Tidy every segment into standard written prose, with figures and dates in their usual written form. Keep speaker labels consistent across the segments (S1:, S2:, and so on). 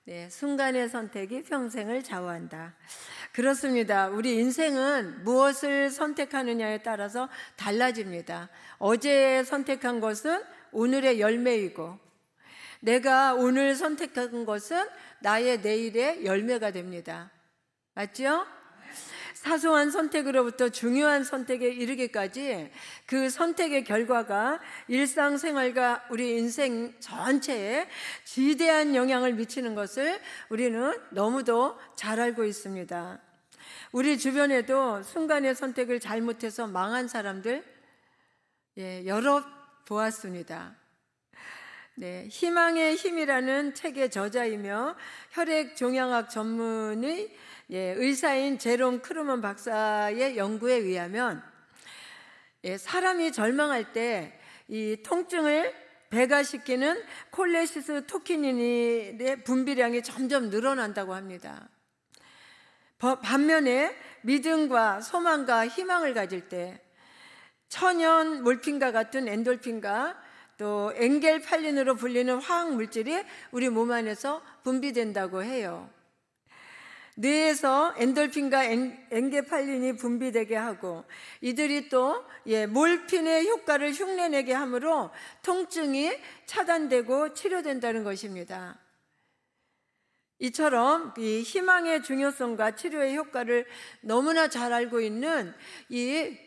S1: 네, 순간의 선택이 평생을 좌우한다. 그렇습니다. 우리 인생은 무엇을 선택하느냐에 따라서 달라집니다. 어제 선택한 것은 오늘의 열매이고, 내가 오늘 선택한 것은 나의 내일의 열매가 됩니다. 맞죠? 사소한 선택으로부터 중요한 선택에 이르기까지 그 선택의 결과가 일상생활과 우리 인생 전체에 지대한 영향을 미치는 것을 우리는 너무도 잘 알고 있습니다. 우리 주변에도 순간의 선택을 잘못해서 망한 사람들 여러 보았습니다. 네, 희망의 힘이라는 책의 저자이며 혈액종양학 전문의 의사인 제롬 크루먼 박사의 연구에 의하면 사람이 절망할 때 이 통증을 배가시키는 콜레시스토키닌의 분비량이 점점 늘어난다고 합니다. 반면에 믿음과 소망과 희망을 가질 때 천연 몰핀과 같은 엔돌핀과 또 엔겔팔린으로 불리는 화학 물질이 우리 몸 안에서 분비된다고 해요. 뇌에서 엔돌핀과 엔겔팔린이 분비되게 하고 이들이 또 몰핀의 효과를 흉내내게 하므로 통증이 차단되고 치료된다는 것입니다. 이처럼 이 희망의 중요성과 치료의 효과를 너무나 잘 알고 있는 이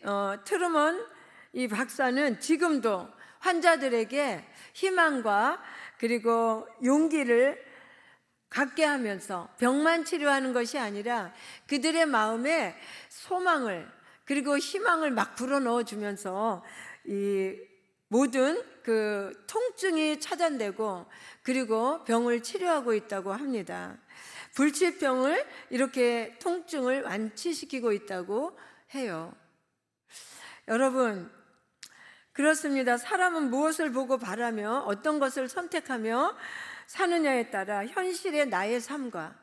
S1: 트루먼 이 박사는 지금도 환자들에게 희망과 그리고 용기를 갖게 하면서 병만 치료하는 것이 아니라 그들의 마음에 소망을 그리고 희망을 막 불어넣어 주면서 이 모든 그 통증이 차단되고 그리고 병을 치료하고 있다고 합니다. 불치병을 이렇게 통증을 완치시키고 있다고 해요. 여러분, 그렇습니다. 사람은 무엇을 보고 바라며 어떤 것을 선택하며 사느냐에 따라 현실의 나의 삶과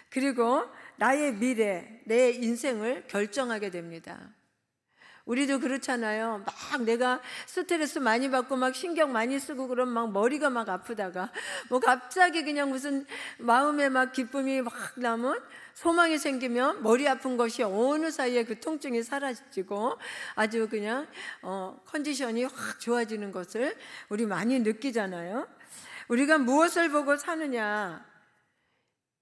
S1: 그리고 나의 미래, 내 인생을 결정하게 됩니다. 우리도 그렇잖아요. 막 내가 스트레스 많이 받고 막 신경 많이 쓰고 그러면 막 머리가 막 아프다가 뭐 갑자기 그냥 무슨 마음에 막 기쁨이 막 나면 소망이 생기면 머리 아픈 것이 어느 사이에 그 통증이 사라지고 아주 그냥 컨디션이 확 좋아지는 것을 우리 많이 느끼잖아요. 우리가 무엇을 보고 사느냐,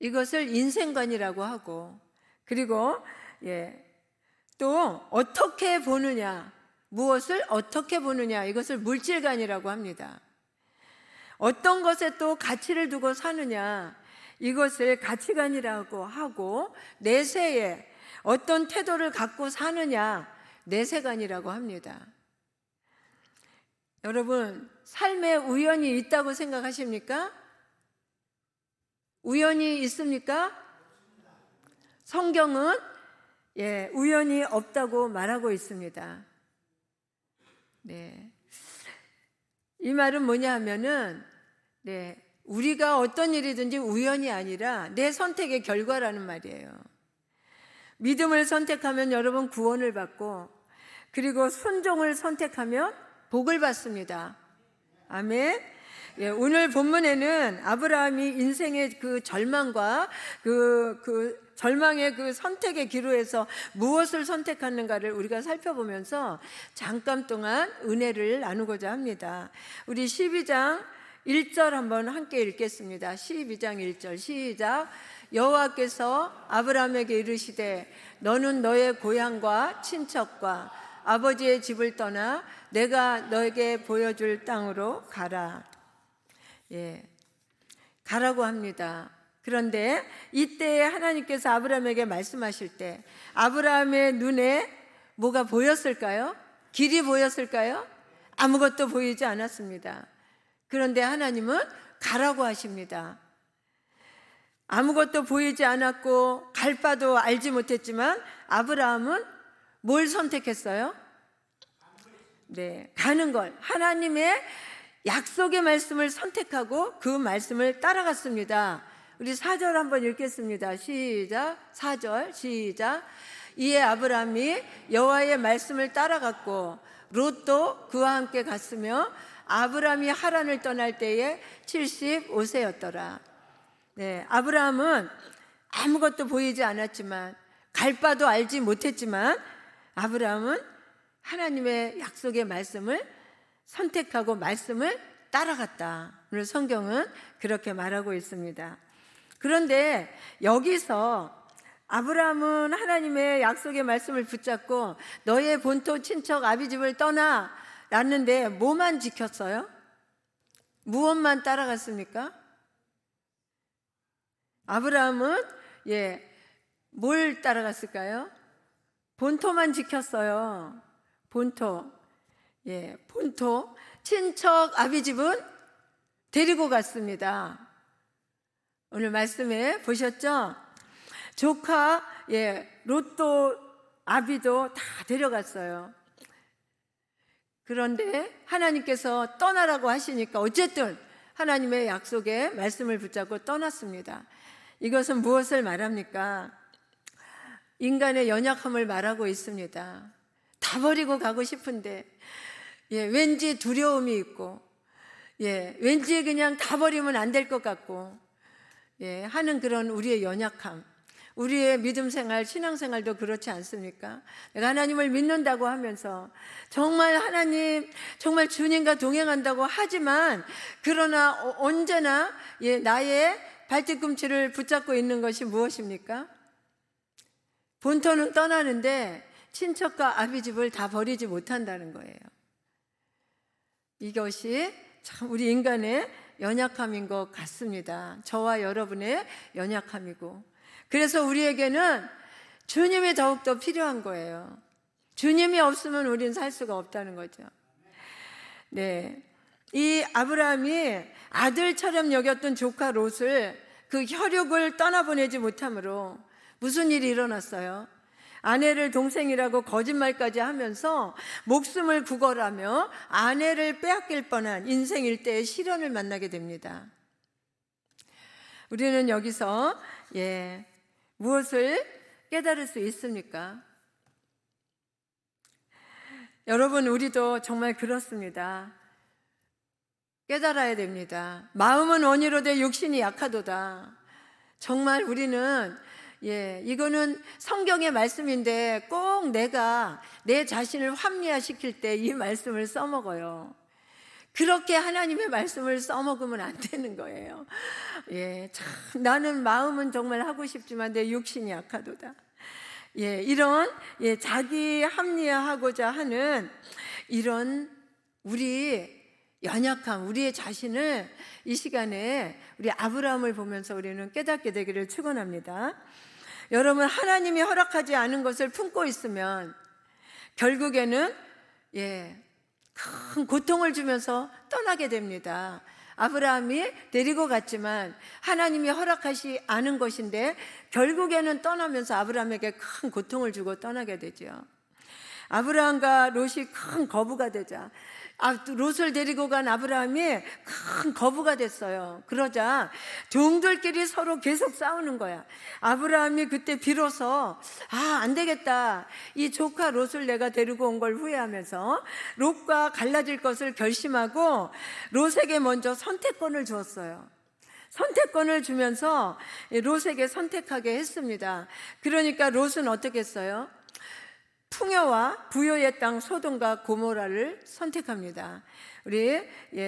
S1: 이것을 인생관이라고 하고 그리고 또 어떻게 보느냐, 무엇을 어떻게 보느냐, 이것을 물질관이라고 합니다. 어떤 것에 또 가치를 두고 사느냐, 이것을 가치관이라고 하고 내세에 어떤 태도를 갖고 사느냐, 내세관이라고 합니다. 여러분, 삶에 우연이 있다고 생각하십니까? 우연이 있습니까? 성경은 우연이 없다고 말하고 있습니다. 네. 이 말은 뭐냐 하면은 우리가 어떤 일이든지 우연이 아니라 내 선택의 결과라는 말이에요. 믿음을 선택하면 여러분 구원을 받고 그리고 순종을 선택하면 복을 받습니다. 아멘. 오늘 본문에는 아브라함이 인생의 그 절망과 그 절망의 그 선택의 기로에서 무엇을 선택하는가를 우리가 살펴보면서 잠깐 동안 은혜를 나누고자 합니다. 우리 12장 1절 한번 함께 읽겠습니다. 12장 1절 시작. 여호와께서 아브라함에게 이르시되 너는 너의 고향과 친척과 아버지의 집을 떠나 내가 너에게 보여줄 땅으로 가라. 가라고 합니다. 그런데 이때 하나님께서 아브라함에게 말씀하실 때 아브라함의 눈에 뭐가 보였을까요? 길이 보였을까요? 아무것도 보이지 않았습니다. 그런데 하나님은 가라고 하십니다. 아무것도 보이지 않았고 갈 바도 알지 못했지만 아브라함은 뭘 선택했어요? 가는 걸, 하나님의 약속의 말씀을 선택하고 그 말씀을 따라갔습니다. 우리 4절 한번 읽겠습니다. 시작. 4절 시작. 이에 아브라함이 여호와의 말씀을 따라갔고 롯도 그와 함께 갔으며 아브라함이 하란을 떠날 때에 75세였더라. 네, 아브라함은 아무것도 보이지 않았지만, 갈 바도 알지 못했지만, 아브라함은 하나님의 약속의 말씀을 선택하고 말씀을 따라갔다. 오늘 성경은 그렇게 말하고 있습니다. 그런데 여기서 아브라함은 하나님의 약속의 말씀을 붙잡고 너의 본토 친척 아비집을 떠나 놨는데 뭐만 지켰어요? 무엇만 따라갔습니까? 아브라함은 뭘 따라갔을까요? 본토만 지켰어요. 본토. 본토. 친척 아비집은 데리고 갔습니다. 오늘 말씀에 보셨죠? 조카, 롯도 아비도 다 데려갔어요. 그런데 하나님께서 떠나라고 하시니까 어쨌든 하나님의 약속에 말씀을 붙잡고 떠났습니다. 이것은 무엇을 말합니까? 인간의 연약함을 말하고 있습니다. 다 버리고 가고 싶은데 왠지 두려움이 있고 왠지 그냥 다 버리면 안 될 것 같고 하는 그런 우리의 연약함, 우리의 믿음 생활, 신앙 생활도 그렇지 않습니까? 내가 하나님을 믿는다고 하면서 정말 하나님, 정말 주님과 동행한다고 하지만 그러나 언제나 나의 발뒤꿈치를 붙잡고 있는 것이 무엇입니까? 본토는 떠나는데 친척과 아비집을 다 버리지 못한다는 거예요. 이것이 참 우리 인간의 연약함인 것 같습니다. 저와 여러분의 연약함이고, 그래서 우리에게는 주님이 더욱더 필요한 거예요. 주님이 없으면 우리는 살 수가 없다는 거죠. 네, 이 아브라함이 아들처럼 여겼던 조카 롯을 그 혈육을 떠나보내지 못함으로 무슨 일이 일어났어요? 아내를 동생이라고 거짓말까지 하면서 목숨을 구걸하며 아내를 빼앗길 뻔한 인생 일대의 시련을 만나게 됩니다. 우리는 여기서 무엇을 깨달을 수 있습니까? 여러분, 우리도 정말 그렇습니다. 깨달아야 됩니다. 마음은 원이로되 육신이 약하도다. 정말 우리는 이거는 성경의 말씀인데 꼭 내가 내 자신을 합리화시킬 때 이 말씀을 써먹어요. 그렇게 하나님의 말씀을 써먹으면 안 되는 거예요. 참 나는 마음은 정말 하고 싶지만 내 육신이 약하도다. 이런 자기 합리화하고자 하는 이런 우리 연약함, 우리의 자신을 이 시간에 우리 아브라함을 보면서 우리는 깨닫게 되기를 축원합니다. 여러분, 하나님이 허락하지 않은 것을 품고 있으면 결국에는 큰 고통을 주면서 떠나게 됩니다. 아브라함이 데리고 갔지만 하나님이 허락하지 않은 것인데 결국에는 떠나면서 아브라함에게 큰 고통을 주고 떠나게 되죠. 아브라함과 롯이 큰 거부가 되자 롯을 데리고 간 아브라함이 큰 거부가 됐어요. 그러자 종들끼리 서로 계속 싸우는 거야. 아브라함이 그때 비로소 안 되겠다, 이 조카 롯을 내가 데리고 온 걸 후회하면서 롯과 갈라질 것을 결심하고 롯에게 먼저 선택권을 주었어요. 선택권을 주면서 롯에게 선택하게 했습니다. 그러니까 롯은 어떻게 했어요? 풍요와 부요의 땅 소돔과 고모라를 선택합니다. 우리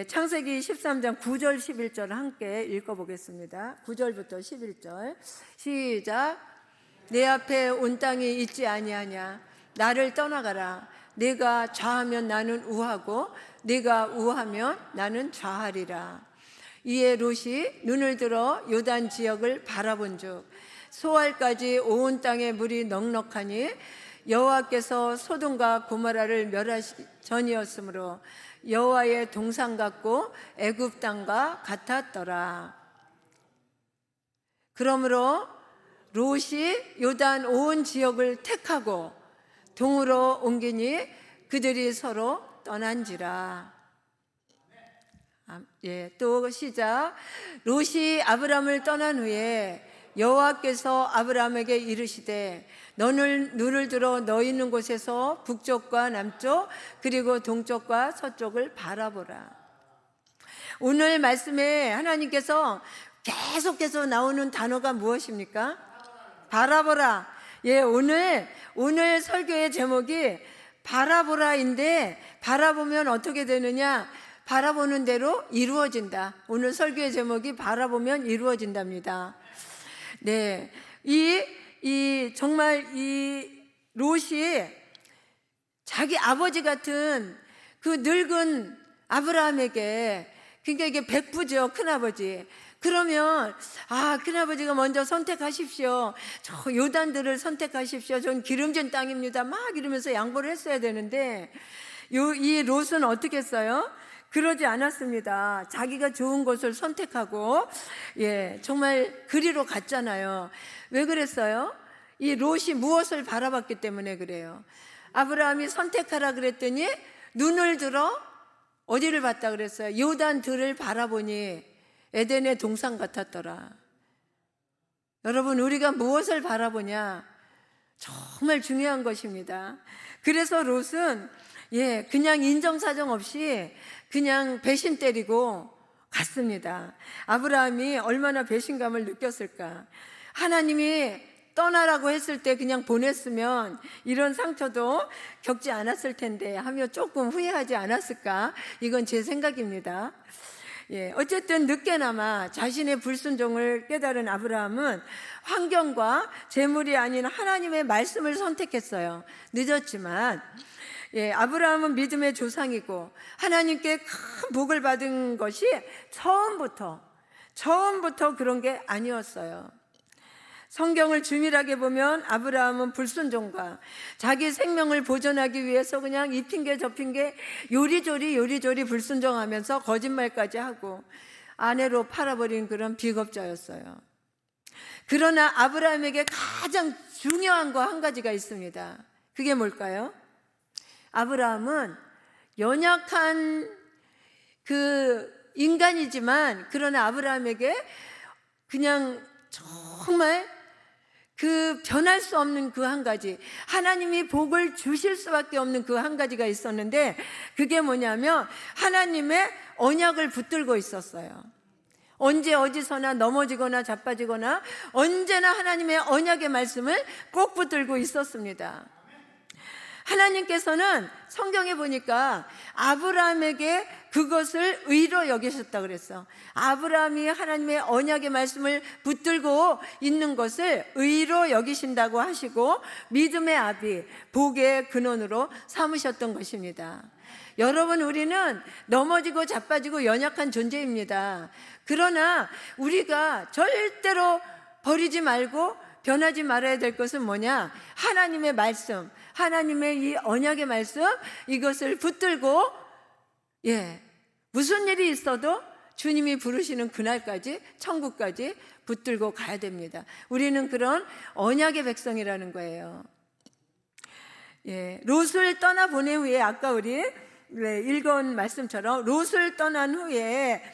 S1: 창세기 13장 9절 11절 함께 읽어보겠습니다. 9절부터 11절 시작. 내 앞에 온 땅이 있지 아니하냐? 나를 떠나가라. 네가 좌하면 나는 우하고 네가 우하면 나는 좌하리라. 이에 롯이 눈을 들어 요단 지역을 바라본즉 소알까지 온 땅에 물이 넉넉하니 여호와께서 소돔과 고모라를 멸하시 전이었으므로 여호와의 동산 같고 애굽 땅과 같았더라. 그러므로 롯이 요단 온 지역을 택하고 동으로 옮기니 그들이 서로 떠난지라. 또 시작. 롯이 아브람을 떠난 후에 여호와께서 아브람에게 이르시되 너는 눈을 들어 너 있는 곳에서 북쪽과 남쪽 그리고 동쪽과 서쪽을 바라보라. 오늘 말씀에 하나님께서 계속해서 나오는 단어가 무엇입니까? 바라보라. 예, 오늘 설교의 제목이 바라보라인데, 바라보면 어떻게 되느냐? 바라보는 대로 이루어진다. 오늘 설교의 제목이 바라보면 이루어진답니다. 네, 정말 이 롯이 자기 아버지 같은 그 늙은 아브라함에게, 그러니까 이게 백부죠, 큰아버지. 그러면 큰아버지가 먼저 선택하십시오. 저 요단들을 선택하십시오. 전 기름진 땅입니다. 막 이러면서 양보를 했어야 되는데, 이 롯은 어떻게 했어요? 그러지 않았습니다. 자기가 좋은 곳을 선택하고, 정말 그리로 갔잖아요. 왜 그랬어요? 이 롯이 무엇을 바라봤기 때문에 그래요. 아브라함이 선택하라 그랬더니 눈을 들어 어디를 봤다 그랬어요? 요단 들을 바라보니 에덴의 동산 같았더라. 여러분, 우리가 무엇을 바라보냐? 정말 중요한 것입니다. 그래서 롯은 그냥 인정사정 없이 그냥 배신 때리고 갔습니다. 아브라함이 얼마나 배신감을 느꼈을까? 하나님이 떠나라고 했을 때 그냥 보냈으면 이런 상처도 겪지 않았을 텐데 하며 조금 후회하지 않았을까? 이건 제 생각입니다. 어쨌든 늦게나마 자신의 불순종을 깨달은 아브라함은 환경과 재물이 아닌 하나님의 말씀을 선택했어요. 늦었지만 아브라함은 믿음의 조상이고 하나님께 큰 복을 받은 것이 처음부터 그런 게 아니었어요. 성경을 주밀하게 보면 아브라함은 불순종과 자기 생명을 보존하기 위해서 그냥 이 핑계 저 핑계 요리조리 불순종하면서 거짓말까지 하고 아내로 팔아버린 그런 비겁자였어요. 그러나 아브라함에게 가장 중요한 거 한 가지가 있습니다. 그게 뭘까요? 아브라함은 연약한 그 인간이지만, 그러나 아브라함에게 그냥 정말 그 변할 수 없는 그 한 가지, 하나님이 복을 주실 수밖에 없는 그 한 가지가 있었는데, 그게 뭐냐면 하나님의 언약을 붙들고 있었어요. 언제 어디서나 넘어지거나 자빠지거나 언제나 하나님의 언약의 말씀을 꼭 붙들고 있었습니다. 하나님께서는 성경에 보니까 아브라함에게 그것을 의로 여기셨다 그랬어. 아브라함이 하나님의 언약의 말씀을 붙들고 있는 것을 의로 여기신다고 하시고 믿음의 아비, 복의 근원으로 삼으셨던 것입니다. 여러분, 우리는 넘어지고 자빠지고 연약한 존재입니다. 그러나 우리가 절대로 버리지 말고 변하지 말아야 될 것은 뭐냐? 하나님의 말씀, 하나님의 이 언약의 말씀, 이것을 붙들고 무슨 일이 있어도 주님이 부르시는 그날까지, 천국까지 붙들고 가야 됩니다. 우리는 그런 언약의 백성이라는 거예요. 롯을 떠나보낸 후에, 아까 우리 읽은 말씀처럼 롯을 떠난 후에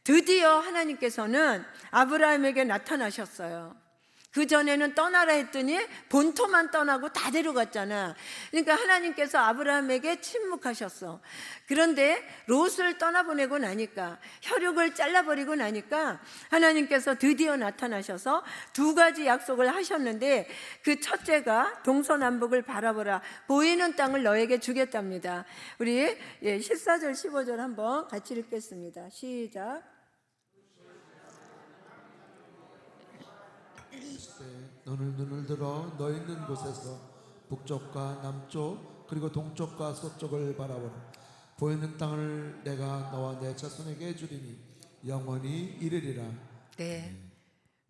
S1: 드디어 하나님께서는 아브라함에게 나타나셨어요. 그전에는 떠나라 했더니 본토만 떠나고 다 데려갔잖아. 그러니까 하나님께서 아브라함에게 침묵하셨어. 그런데 롯을 떠나보내고 나니까, 혈육을 잘라버리고 나니까 하나님께서 드디어 나타나셔서 두 가지 약속을 하셨는데, 그 첫째가 동서남북을 바라보라, 보이는 땅을 너에게 주겠답니다. 우리 14절 15절 한번 같이 읽겠습니다. 시작.
S2: 너는 눈을 들어 너 있는 곳에서 북쪽과 남쪽 그리고 동쪽과 서쪽을 바라보라. 보이는 땅을 내가 너와 내 자손에게 주리니 영원히 이르리라.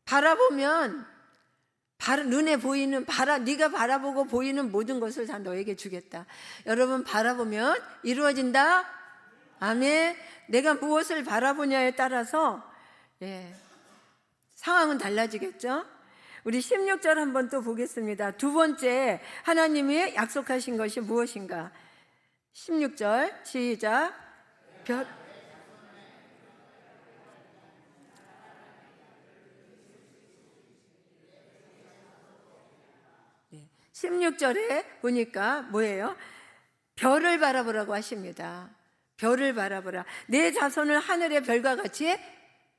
S1: 바라보면 눈에 보이는 네가 바라보고 보이는 모든 것을 다 너에게 주겠다. 여러분, 바라보면 이루어진다. 아멘. 내가 무엇을 바라보냐에 따라서 상황은 달라지겠죠. 우리 16절 한번 또 보겠습니다. 두 번째 하나님이 약속하신 것이 무엇인가? 16절 시작. 16절에 보니까 뭐예요? 별을 바라보라고 하십니다. 별을 바라보라. 내 자손을 하늘의 별과 같이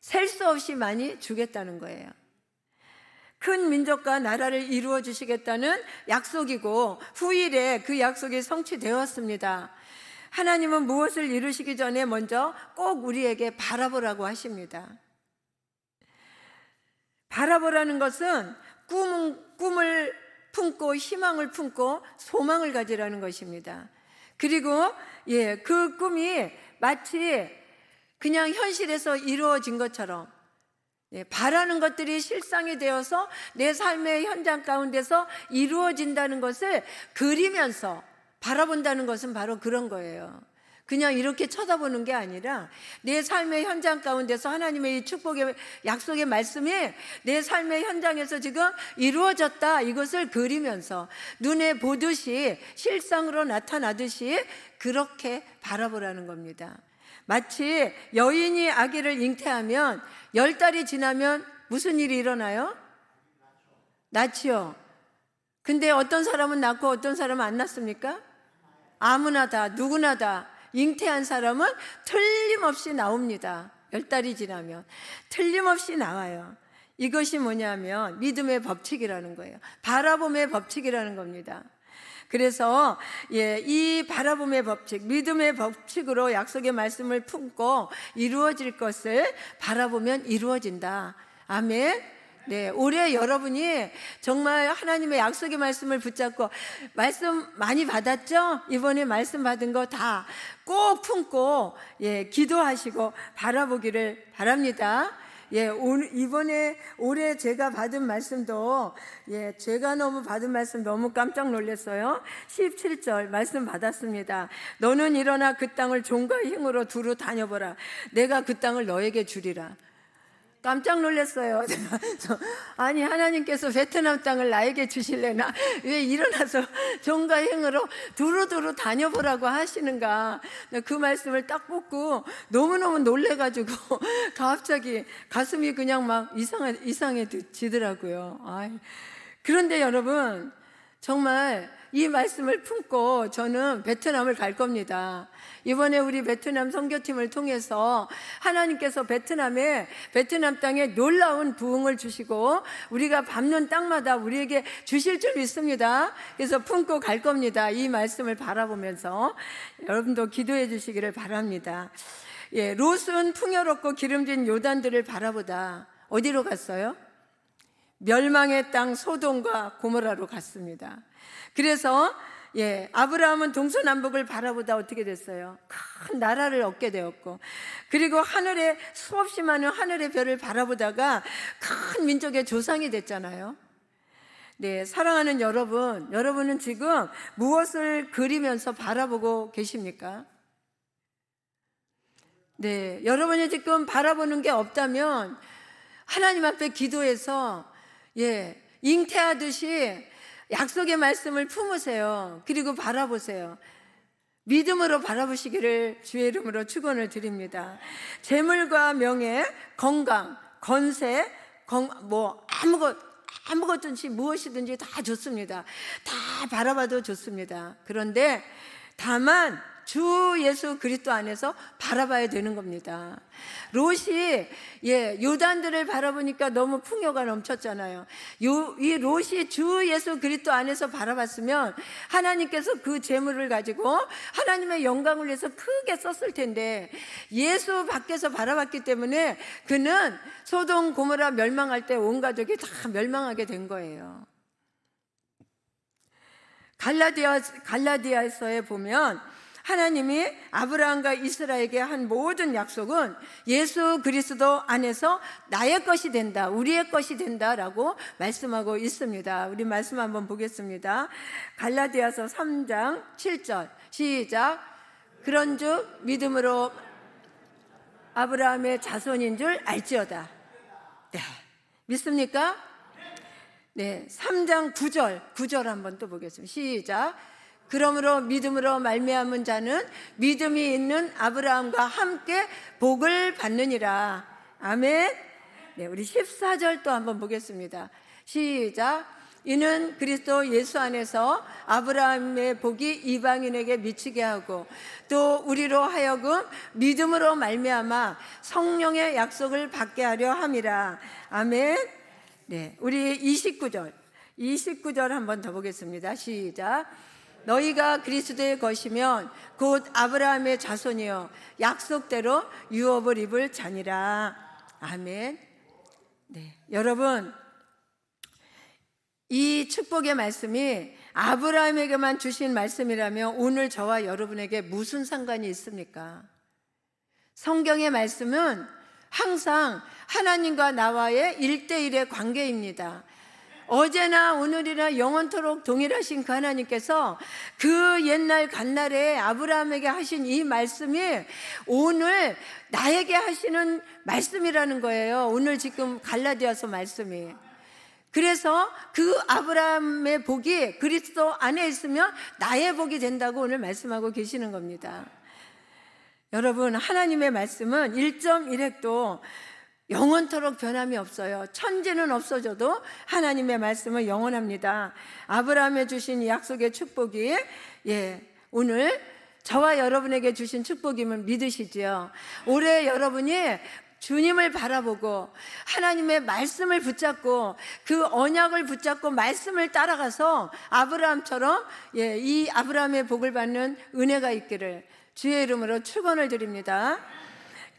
S1: 셀 수 없이 많이 주겠다는 거예요. 큰 민족과 나라를 이루어 주시겠다는 약속이고 후일에 그 약속이 성취되었습니다. 하나님은 무엇을 이루시기 전에 먼저 꼭 우리에게 바라보라고 하십니다. 바라보라는 것은 꿈을 품고 희망을 품고 소망을 가지라는 것입니다. 그리고 그 꿈이 마치 그냥 현실에서 이루어진 것처럼 바라는 것들이 실상이 되어서 내 삶의 현장 가운데서 이루어진다는 것을 그리면서 바라본다는 것은 바로 그런 거예요. 그냥 이렇게 쳐다보는 게 아니라 내 삶의 현장 가운데서 하나님의 이 축복의 약속의 말씀이 내 삶의 현장에서 지금 이루어졌다, 이것을 그리면서 눈에 보듯이 실상으로 나타나듯이 그렇게 바라보라는 겁니다. 마치 여인이 아기를 잉태하면 10달이 지나면 무슨 일이 일어나요? 낳지요. 근데 어떤 사람은 낳고 어떤 사람은 안 낳습니까? 아무나 다, 누구나 다 잉태한 사람은 틀림없이 나옵니다. 10달이 지나면 틀림없이 나와요. 이것이 뭐냐면 믿음의 법칙이라는 거예요. 바라봄의 법칙이라는 겁니다. 그래서 이 바라봄의 법칙, 믿음의 법칙으로 약속의 말씀을 품고 이루어질 것을 바라보면 이루어진다. 아멘. 네, 올해 여러분이 정말 하나님의 약속의 말씀을 붙잡고 말씀 많이 받았죠? 이번에 말씀 받은 거 다 꼭 품고 기도하시고 바라보기를 바랍니다. 올해 제가 받은 말씀도 제가 너무 받은 말씀 너무 깜짝 놀랐어요. 17절 말씀 받았습니다. 너는 일어나 그 땅을 종과 힘으로 두루 다녀보라. 내가 그 땅을 너에게 주리라. 깜짝 놀랐어요. 아니, 하나님께서 베트남 땅을 나에게 주실래나? 왜 일어나서 종과 행으로 두루두루 다녀보라고 하시는가? 그 말씀을 딱 보고 너무너무 놀래가지고 갑자기 가슴이 그냥 막 이상해지더라고요. 그런데 여러분, 정말 이 말씀을 품고 저는 베트남을 갈 겁니다. 이번에 우리 베트남 선교팀을 통해서 하나님께서 베트남 땅에 놀라운 부흥을 주시고 우리가 밟는 땅마다 우리에게 주실 줄 믿습니다. 그래서 품고 갈 겁니다. 이 말씀을 바라보면서 여러분도 기도해 주시기를 바랍니다. 롯은 풍요롭고 기름진 요단들을 바라보다 어디로 갔어요? 멸망의 땅 소돔과 고모라로 갔습니다. 그래서 아브라함은 동서남북을 바라보다 어떻게 됐어요? 큰 나라를 얻게 되었고, 그리고 하늘에 수없이 많은 하늘의 별을 바라보다가 큰 민족의 조상이 됐잖아요. 네, 사랑하는 여러분은 지금 무엇을 그리면서 바라보고 계십니까? 네, 여러분이 지금 바라보는 게 없다면 하나님 앞에 기도해서 잉태하듯이 약속의 말씀을 품으세요. 그리고 바라보세요. 믿음으로 바라보시기를 주의 이름으로 축원을 드립니다. 재물과 명예, 건강, 건세, 아무것든지 무엇이든지 다 좋습니다. 다 바라봐도 좋습니다. 그런데 다만 주 예수 그리스도 안에서 바라봐야 되는 겁니다. 롯이 요단들을 바라보니까 너무 풍요가 넘쳤잖아요. 이 롯이 주 예수 그리스도 안에서 바라봤으면 하나님께서 그 재물을 가지고 하나님의 영광을 위해서 크게 썼을 텐데 예수 밖에서 바라봤기 때문에 그는 소돔 고모라 멸망할 때 온 가족이 다 멸망하게 된 거예요. 갈라디아서에 보면 하나님이 아브라함과 이스라엘에게 한 모든 약속은 예수 그리스도 안에서 나의 것이 된다, 우리의 것이 된다라고 말씀하고 있습니다. 우리 말씀 한번 보겠습니다. 갈라디아서 3장 7절 시작. 그런즉 믿음으로 아브라함의 자손인 줄 알지어다. 네, 믿습니까? 네, 3장 9절 한번 또 보겠습니다. 시작. 그러므로 믿음으로 말미암은 자는 믿음이 있는 아브라함과 함께 복을 받느니라. 아멘. 네, 우리 14절 또 한번 보겠습니다. 시작. 이는 그리스도 예수 안에서 아브라함의 복이 이방인에게 미치게 하고 또 우리로 하여금 믿음으로 말미암아 성령의 약속을 받게 하려 함이라. 아멘. 네, 우리 29절 한번 더 보겠습니다. 시작. 너희가 그리스도의 것이면 곧 아브라함의 자손이요 약속대로 유업을 입을 자니라. 아멘. 네, 여러분, 이 축복의 말씀이 아브라함에게만 주신 말씀이라면 오늘 저와 여러분에게 무슨 상관이 있습니까? 성경의 말씀은 항상 하나님과 나와의 1대1의 관계입니다. 어제나 오늘이나 영원토록 동일하신 그 하나님께서 그 옛날 간날에 아브라함에게 하신 이 말씀이 오늘 나에게 하시는 말씀이라는 거예요. 오늘 지금 갈라디아서 말씀이. 그래서 그 아브라함의 복이 그리스도 안에 있으면 나의 복이 된다고 오늘 말씀하고 계시는 겁니다. 여러분, 하나님의 말씀은 1.1획도 영원토록 변함이 없어요. 천지는 없어져도 하나님의 말씀은 영원합니다. 아브라함에 주신 이 약속의 축복이 오늘 저와 여러분에게 주신 축복임을 믿으시지요. 올해 여러분이 주님을 바라보고 하나님의 말씀을 붙잡고 그 언약을 붙잡고 말씀을 따라가서 아브라함처럼 이 아브라함의 복을 받는 은혜가 있기를 주의 이름으로 축원을 드립니다.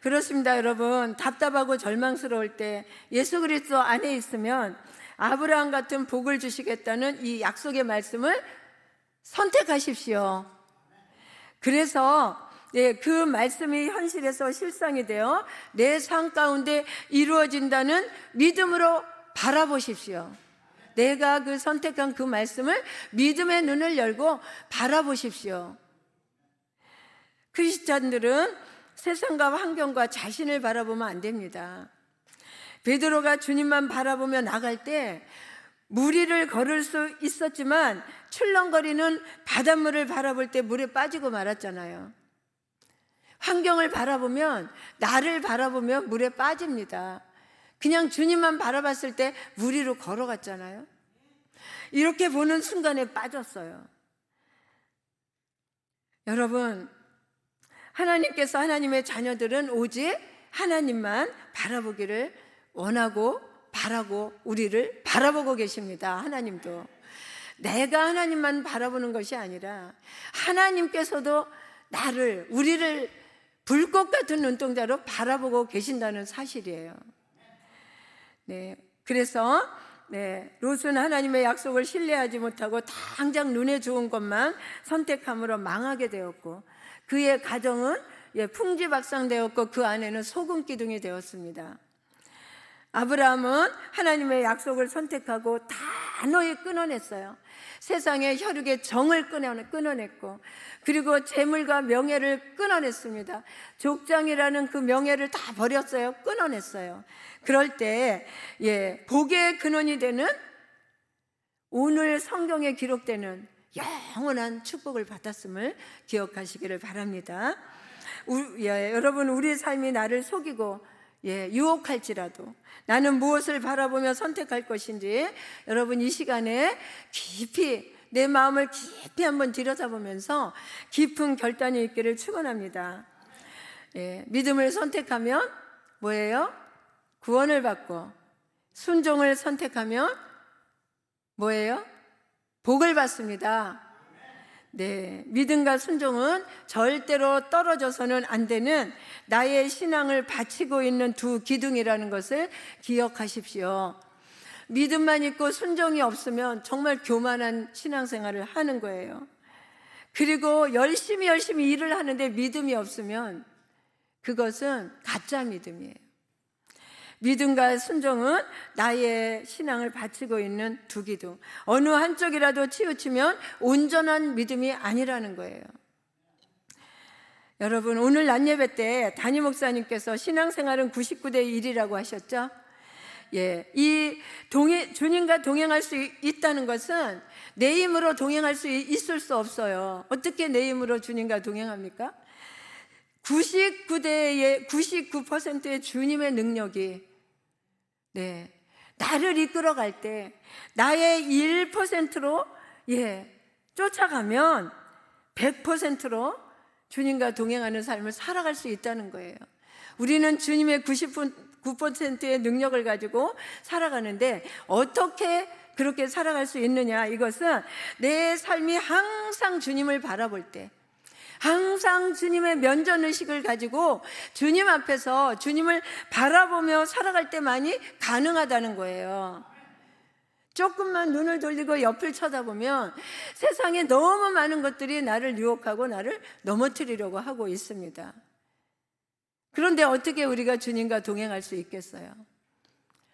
S1: 그렇습니다. 여러분, 답답하고 절망스러울 때 예수 그리스도 안에 있으면 아브라함 같은 복을 주시겠다는 이 약속의 말씀을 선택하십시오. 그래서 그 말씀이 현실에서 실상이 되어 내 삶 가운데 이루어진다는 믿음으로 바라보십시오. 내가 그 선택한 그 말씀을 믿음의 눈을 열고 바라보십시오. 크리스찬들은 세상과 환경과 자신을 바라보면 안 됩니다. 베드로가 주님만 바라보며 나갈 때 무리를 걸을 수 있었지만 출렁거리는 바닷물을 바라볼 때 물에 빠지고 말았잖아요. 환경을 바라보면, 나를 바라보면 물에 빠집니다. 그냥 주님만 바라봤을 때 물 위로 걸어갔잖아요. 이렇게 보는 순간에 빠졌어요. 여러분, 하나님께서 하나님의 자녀들은 오직 하나님만 바라보기를 원하고 바라고 우리를 바라보고 계십니다. 하나님도. 내가 하나님만 바라보는 것이 아니라 하나님께서도 우리를 불꽃 같은 눈동자로 바라보고 계신다는 사실이에요. 네, 그래서 롯은 하나님의 약속을 신뢰하지 못하고 당장 눈에 좋은 것만 선택함으로 망하게 되었고 그의 가정은 풍지박산되었고 그 아내는 소금 기둥이 되었습니다. 아브라함은 하나님의 약속을 선택하고 단호히 끊어냈어요. 세상의 혈육의 정을 끊어냈고 그리고 재물과 명예를 끊어냈습니다. 족장이라는 그 명예를 다 버렸어요. 끊어냈어요. 그럴 때 복의 근원이 되는 오늘 성경에 기록되는 영원한 축복을 받았음을 기억하시기를 바랍니다. 여러분, 우리 삶이 나를 속이고 유혹할지라도 나는 무엇을 바라보며 선택할 것인지 여러분 이 시간에 깊이 내 마음을 깊이 한번 들여다보면서 깊은 결단이 있기를 축원합니다. 믿음을 선택하면 뭐예요? 구원을 받고 순종을 선택하면 뭐예요? 복을 받습니다. 네, 믿음과 순종은 절대로 떨어져서는 안 되는 나의 신앙을 바치고 있는 두 기둥이라는 것을 기억하십시오. 믿음만 있고 순종이 없으면 정말 교만한 신앙생활을 하는 거예요. 그리고 열심히 일을 하는데 믿음이 없으면 그것은 가짜 믿음이에요. 믿음과 순종은 나의 신앙을 바치고 있는 두 기둥. 어느 한쪽이라도 치우치면 온전한 믿음이 아니라는 거예요. 여러분, 오늘 낮예배 때 담임 목사님께서 신앙생활은 99대 1이라고 하셨죠? 주님과 동행할 수 있다는 것은 내 힘으로 동행할 수 있을 수 없어요. 어떻게 내 힘으로 주님과 동행합니까? 99%의 주님의 능력이 나를 이끌어갈 때 나의 1%로 쫓아가면 100%로 주님과 동행하는 삶을 살아갈 수 있다는 거예요. 우리는 주님의 99%의 능력을 가지고 살아가는데 어떻게 그렇게 살아갈 수 있느냐? 이것은 내 삶이 항상 주님을 바라볼 때, 항상 주님의 면전의식을 가지고 주님 앞에서 주님을 바라보며 살아갈 때만이 가능하다는 거예요. 조금만 눈을 돌리고 옆을 쳐다보면 세상에 너무 많은 것들이 나를 유혹하고 나를 넘어뜨리려고 하고 있습니다. 그런데 어떻게 우리가 주님과 동행할 수 있겠어요?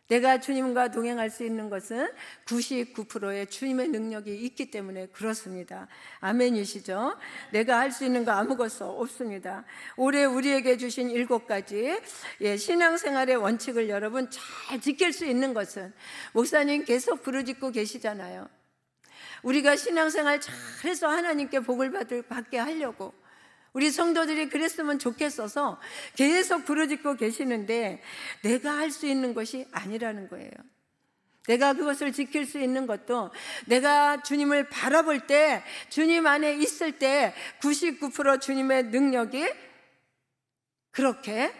S1: 내가 주님과 동행할 수 있는 것은 99%의 주님의 능력이 있기 때문에 그렇습니다. 아멘이시죠? 내가 할 수 있는 거 아무것도 없습니다. 올해 우리에게 주신 7가지 신앙생활의 원칙을 여러분 잘 지킬 수 있는 것은, 목사님 계속 부르짖고 계시잖아요. 우리가 신앙생활 잘해서 하나님께 복을 받게 하려고 우리 성도들이 그랬으면 좋겠어서 계속 부르짖고 계시는데 내가 할 수 있는 것이 아니라는 거예요. 내가 그것을 지킬 수 있는 것도 내가 주님을 바라볼 때, 주님 안에 있을 때 99% 주님의 능력이 그렇게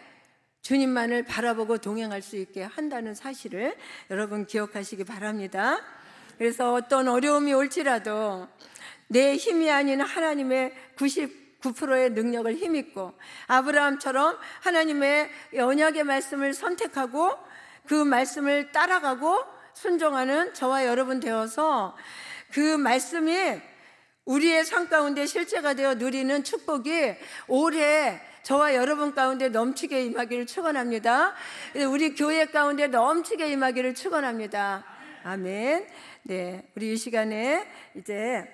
S1: 주님만을 바라보고 동행할 수 있게 한다는 사실을 여러분 기억하시기 바랍니다. 그래서 어떤 어려움이 올지라도 내 힘이 아닌 하나님의 99%의 능력을 힘입고 아브라함처럼 하나님의 언약의 말씀을 선택하고 그 말씀을 따라가고 순종하는 저와 여러분 되어서 그 말씀이 우리의 삶 가운데 실제가 되어 누리는 축복이 올해 저와 여러분 가운데 넘치게 임하기를 축원합니다. 우리 교회 가운데 넘치게 임하기를 축원합니다. 아멘. 네, 우리 이 시간에 이제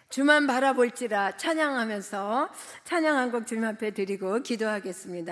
S1: 주만 바라볼지라 찬양하면서 찬양 한 곡 주님 앞에 드리고 기도하겠습니다.